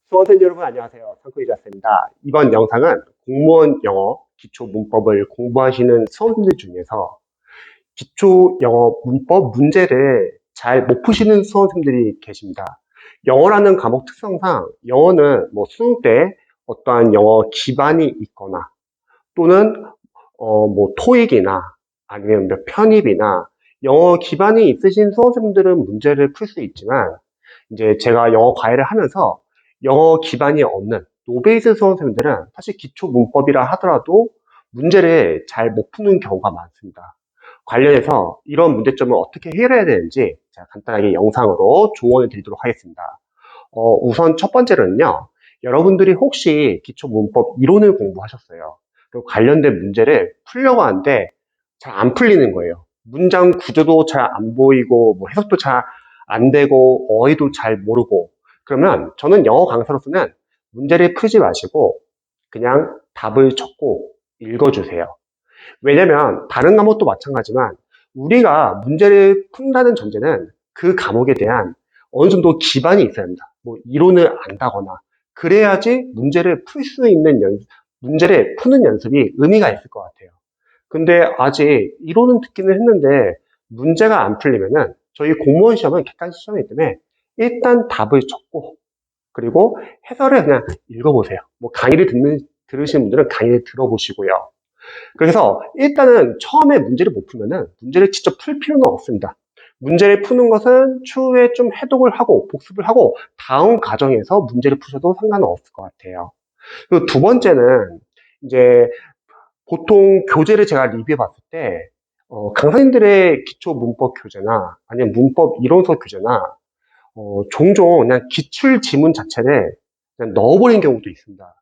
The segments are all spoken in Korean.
수험생 여러분 안녕하세요. 상크이자스입니다. 이번 영상은 공무원 영어 기초 문법을 공부하시는 수험생들 중에서 기초 영어 문법 문제를 잘 못 푸시는 수험생들이 계십니다. 영어라는 과목 특성상 영어는 수능 때 어떠한 영어 기반이 있거나 또는 토익이나 아니면 편입이나 영어 기반이 있으신 수험생들은 문제를 풀 수 있지만 이제 제가 영어 과외를 하면서 영어 기반이 없는 노베이스 수험생들은 사실 기초 문법이라 하더라도 문제를 잘 못 푸는 경우가 많습니다. 관련해서 이런 문제점을 어떻게 해결해야 되는지 제가 간단하게 영상으로 조언을 드리도록 하겠습니다. 우선 첫 번째로는요, 여러분들이 혹시 기초 문법 이론을 공부하셨어요. 그리고 관련된 문제를 풀려고 하는데 잘 안 풀리는 거예요. 문장 구조도 잘 안 보이고 해석도 잘 안 되고 어휘도 잘 모르고 그러면 저는 영어 강사로서는 문제를 풀지 마시고 그냥 답을 적고 읽어주세요. 왜냐면 다른 과목도 마찬가지지만 우리가 문제를 푼다는 전제는 그 과목에 대한 어느 정도 기반이 있어야 합니다. 이론을 안다거나 그래야지 문제를 풀 수 있는 문제를 푸는 연습이 의미가 있을 것 같아요. 근데 아직 이론은 듣기는 했는데 문제가 안 풀리면은 저희 공무원 시험은 객관식 시험이기 때문에 일단 답을 적고 그리고 해설을 그냥 읽어보세요. 강의를 들으시는 분들은 강의를 들어보시고요. 그래서 일단은 처음에 문제를 못 풀면은 문제를 직접 풀 필요는 없습니다. 문제를 푸는 것은 추후에 좀 해독을 하고 복습을 하고 다음 과정에서 문제를 푸셔도 상관은 없을 것 같아요. 그리고 두 번째는 이제 보통 교재를 제가 리뷰해 봤을 때 강사님들의 기초 문법 교재나 아니면 문법 이론서 교재나 종종 그냥 기출 지문 자체를 그냥 넣어버린 경우도 있습니다.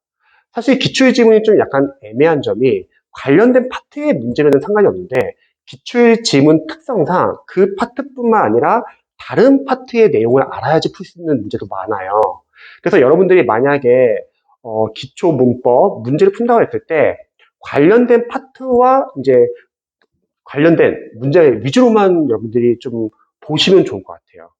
사실 기출 지문이 좀 약간 애매한 점이 관련된 파트의 문제면 상관이 없는데 기출 지문 특성상 그 파트뿐만 아니라 다른 파트의 내용을 알아야지 풀 수 있는 문제도 많아요. 그래서 여러분들이 만약에 기초 문법 문제를 푼다고 했을 때 관련된 파트와 이제 관련된 문제 위주로만 여러분들이 좀 보시면 좋을 것 같아요.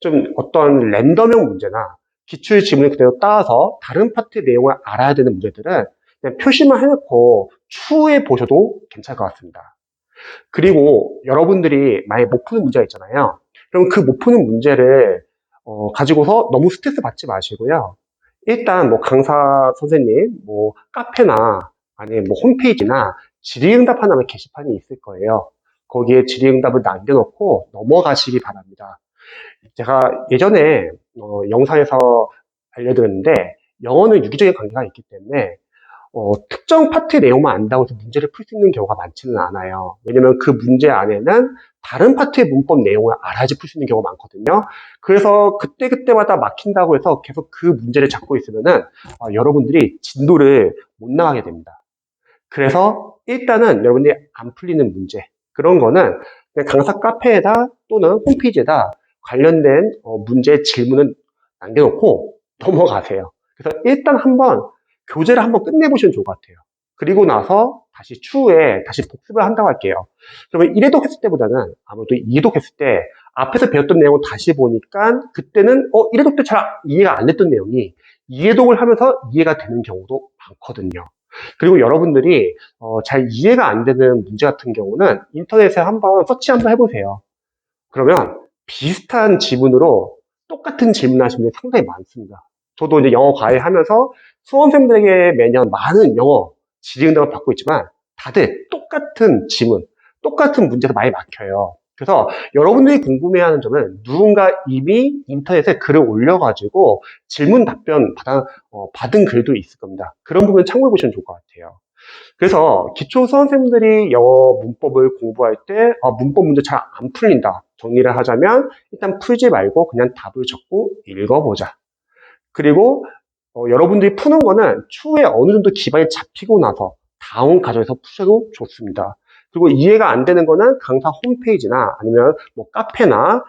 좀 어떤 랜덤형 문제나 기출 지문을 그대로 따와서 다른 파트의 내용을 알아야 되는 문제들은 그냥 표시만 해놓고 추후에 보셔도 괜찮을 것 같습니다. 그리고 여러분들이 만약에 못 푸는 문제가 있잖아요. 그럼 그 못 푸는 문제를 가지고서 너무 스트레스 받지 마시고요. 일단 강사 선생님, 카페나 아니면 홈페이지나 질의응답 하나의 게시판이 있을 거예요. 거기에 질의응답을 남겨놓고 넘어가시기 바랍니다. 제가 예전에 영상에서 알려드렸는데 영어는 유기적인 관계가 있기 때문에 특정 파트의 내용만 안다고 해서 문제를 풀 수 있는 경우가 많지는 않아요. 왜냐면 그 문제 안에는 다른 파트의 문법 내용을 알아야지 풀 수 있는 경우가 많거든요. 그래서 그때그때마다 막힌다고 해서 계속 그 문제를 잡고 있으면은 여러분들이 진도를 못 나가게 됩니다. 그래서 일단은 여러분들이 안 풀리는 문제 그런 거는 그냥 강사 카페에다 또는 홈페이지에다 관련된 문제 질문을 남겨놓고 넘어가세요. 그래서 일단 한번 교재를 한번 끝내보시면 좋을 것 같아요. 그리고 나서 다시 추후에 다시 복습을 한다고 할게요. 그러면 1회독 했을 때보다는 아무래도 2회독 했을 때 앞에서 배웠던 내용을 다시 보니까 그때는 1회독 때 잘 이해가 안 됐던 내용이 2회독을 하면서 이해가 되는 경우도 많거든요. 그리고 여러분들이 잘 이해가 안 되는 문제 같은 경우는 인터넷에 한번 서치 한번 해보세요. 그러면 비슷한 지문으로 똑같은 질문 하시는 분들이 상당히 많습니다. 저도 이제 영어 과외하면서 수험생들에게 매년 많은 영어 질의응답을 받고 있지만 다들 똑같은 지문, 똑같은 문제에서 많이 막혀요. 그래서 여러분들이 궁금해하는 점은 누군가 이미 인터넷에 글을 올려가지고 질문 답변 받은 글도 있을 겁니다. 그런 부분 참고해 보시면 좋을 것 같아요. 그래서 기초 수험생들이 영어 문법을 공부할 때 문법 문제 잘 안 풀린다. 정리를 하자면 일단 풀지 말고 그냥 답을 적고 읽어보자. 그리고 여러분들이 푸는 거는 추후에 어느 정도 기반이 잡히고 나서 다음 과정에서 푸셔도 좋습니다. 그리고 이해가 안 되는 거는 강사 홈페이지나 아니면 카페나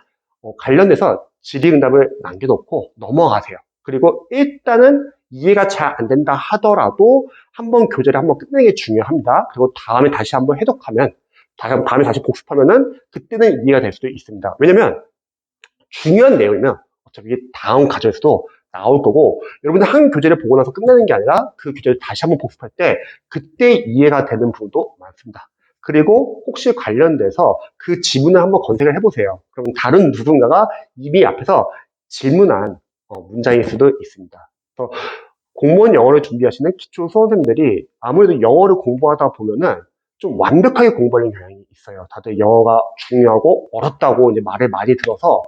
관련돼서 질의응답을 남겨놓고 넘어가세요. 그리고 일단은 이해가 잘 안 된다 하더라도 한번 교재를 한번 끝내는 게 중요합니다. 그리고 다음에 다시 한번 해독하면 다음에 다시 복습하면은 그때는 이해가 될 수도 있습니다. 왜냐면 중요한 내용이면 어차피 다음 과정에서도 나올 거고, 여러분들 한 교재를 보고 나서 끝내는 게 아니라 그 교재를 다시 한번 복습할 때 그때 이해가 되는 부분도 많습니다. 그리고 혹시 관련돼서 그 지문을 한번 검색을 해보세요. 그럼 다른 누군가가 이미 앞에서 질문한 문장일 수도 있습니다. 그래서 공무원 영어를 준비하시는 기초 수험생들이 아무래도 영어를 공부하다 보면은 좀 완벽하게 공부하는 경향이 있어요. 다들 영어가 중요하고 어렵다고 이제 말을 많이 들어서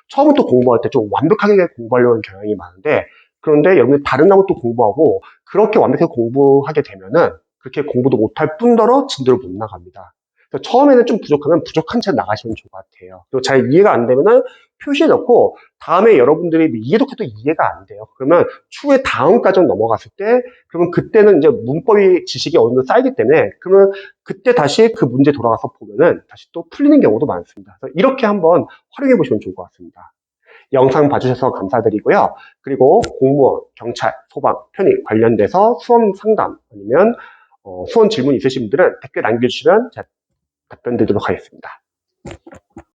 처음부터 공부할 때 좀 완벽하게 공부하려는 경향이 많은데, 그런데 여러분 다른 과목도 공부하고 그렇게 완벽하게 공부하게 되면은 그렇게 공부도 못할 뿐더러 진도를 못 나갑니다. 그래서 처음에는 좀 부족하면 부족한 채 나가시면 좋을 것 같아요. 그리고 잘 이해가 안 되면은 표시해 놓고 다음에 여러분들이 이해독해도 이해가 안 돼요. 그러면 추후에 다음 과정 넘어갔을 때, 그러면 그때는 이제 문법의 지식이 어느 정도 쌓이기 때문에, 그러면 그때 다시 그 문제 돌아가서 보면은 다시 또 풀리는 경우도 많습니다. 그래서 이렇게 한번 활용해 보시면 좋을 것 같습니다. 영상 봐주셔서 감사드리고요. 그리고 공무원, 경찰, 소방, 편의 관련돼서 수험 상담 아니면 수험 질문 있으신 분들은 댓글 남겨주시면 제가 답변 드리도록 하겠습니다.